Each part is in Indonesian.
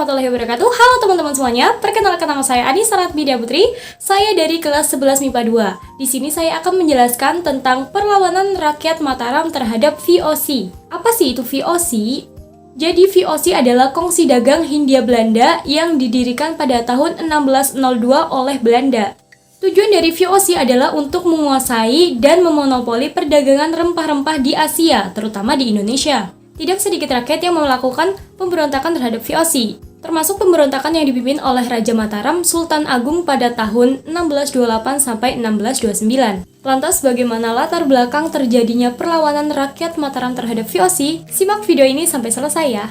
warahmatullahi wabarakatuh. Halo teman-teman semuanya, perkenalkan nama saya Anissa Ratbida Putri. Saya dari kelas 11 MIPA 2. Di sini saya akan menjelaskan tentang perlawanan rakyat Mataram terhadap VOC. Apa sih itu VOC? Jadi VOC adalah Kongsi Dagang Hindia Belanda yang didirikan pada tahun 1602 oleh Belanda. Tujuan dari VOC adalah untuk menguasai dan memonopoli perdagangan rempah-rempah di Asia, terutama di Indonesia. Tidak sedikit rakyat yang melakukan pemberontakan terhadap VOC, termasuk pemberontakan yang dipimpin oleh Raja Mataram Sultan Agung pada tahun 1628 sampai 1629. Lantas bagaimana latar belakang terjadinya perlawanan rakyat Mataram terhadap VOC? Simak video ini sampai selesai ya.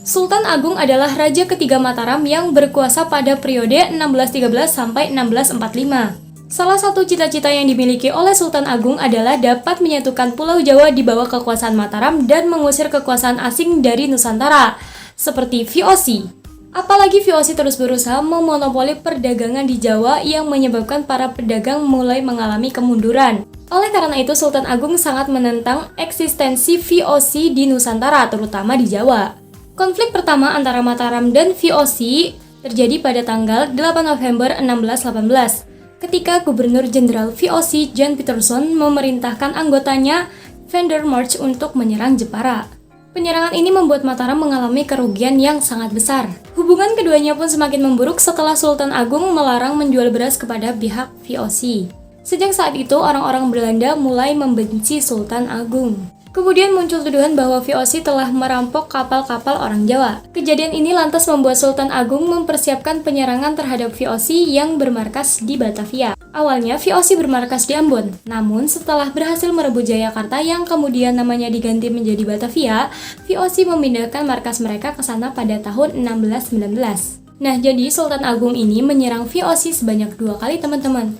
Sultan Agung adalah raja ketiga Mataram yang berkuasa pada periode 1613 sampai 1645. Salah satu cita-cita yang dimiliki oleh Sultan Agung adalah dapat menyatukan Pulau Jawa di bawah kekuasaan Mataram dan mengusir kekuasaan asing dari Nusantara, seperti VOC. Apalagi VOC terus berusaha memonopoli perdagangan di Jawa yang menyebabkan para pedagang mulai mengalami kemunduran. Oleh karena itu, Sultan Agung sangat menentang eksistensi VOC di Nusantara, terutama di Jawa. Konflik pertama antara Mataram dan VOC terjadi pada tanggal 8 November 1618. Ketika Gubernur Jenderal VOC John Peterson memerintahkan anggotanya Vandermarch untuk menyerang Jepara. Penyerangan ini membuat Mataram mengalami kerugian yang sangat besar. Hubungan keduanya pun semakin memburuk setelah Sultan Agung melarang menjual beras kepada pihak VOC. Sejak saat itu, orang-orang Belanda mulai membenci Sultan Agung. Kemudian muncul tuduhan bahwa VOC telah merampok kapal-kapal orang Jawa. Kejadian ini lantas membuat Sultan Agung mempersiapkan penyerangan terhadap VOC yang bermarkas di Batavia. Awalnya VOC bermarkas di Ambon, namun setelah berhasil merebut Jayakarta yang kemudian namanya diganti menjadi Batavia, VOC memindahkan markas mereka ke sana pada tahun 1619. Nah, jadi Sultan Agung ini menyerang VOC sebanyak 2 kali, teman-teman.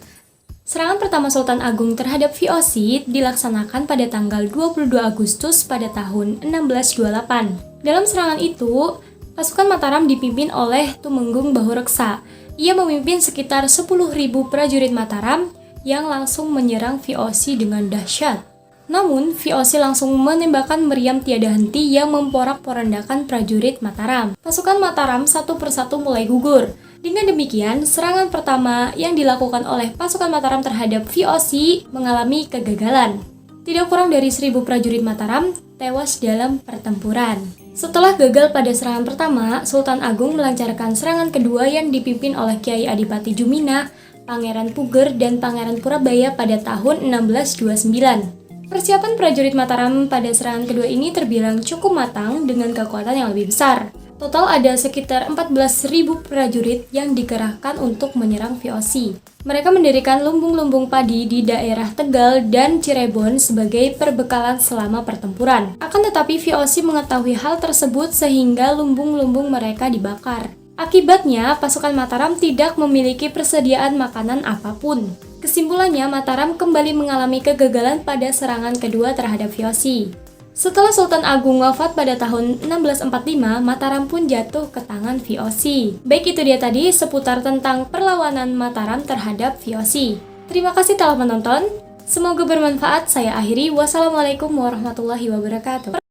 Serangan pertama Sultan Agung terhadap VOC dilaksanakan pada tanggal 22 Agustus pada tahun 1628. Dalam serangan itu, pasukan Mataram dipimpin oleh Tumenggung Bahureksa. Ia memimpin sekitar 10.000 prajurit Mataram yang langsung menyerang VOC dengan dahsyat. Namun, VOC langsung menembakkan meriam tiada henti yang memporak-porandakan prajurit Mataram. Pasukan Mataram satu persatu mulai gugur. Dengan demikian, serangan pertama yang dilakukan oleh pasukan Mataram terhadap VOC mengalami kegagalan. Tidak kurang dari 1.000 prajurit Mataram tewas dalam pertempuran. Setelah gagal pada serangan pertama, Sultan Agung melancarkan serangan kedua yang dipimpin oleh Kiai Adipati Jumina, Pangeran Puger, dan Pangeran Purabaya pada tahun 1629. Persiapan prajurit Mataram pada serangan kedua ini terbilang cukup matang dengan kekuatan yang lebih besar. Total ada sekitar 14.000 prajurit yang dikerahkan untuk menyerang VOC. Mereka mendirikan lumbung-lumbung padi di daerah Tegal dan Cirebon sebagai perbekalan selama pertempuran. Akan tetapi VOC mengetahui hal tersebut sehingga lumbung-lumbung mereka dibakar. Akibatnya, pasukan Mataram tidak memiliki persediaan makanan apapun. Kesimpulannya, Mataram kembali mengalami kegagalan pada serangan kedua terhadap VOC. Setelah Sultan Agung wafat pada tahun 1645, Mataram pun jatuh ke tangan VOC. Baik, itu dia tadi seputar tentang perlawanan Mataram terhadap VOC. Terima kasih telah menonton. Semoga bermanfaat. Saya akhiri. Wassalamualaikum warahmatullahi wabarakatuh.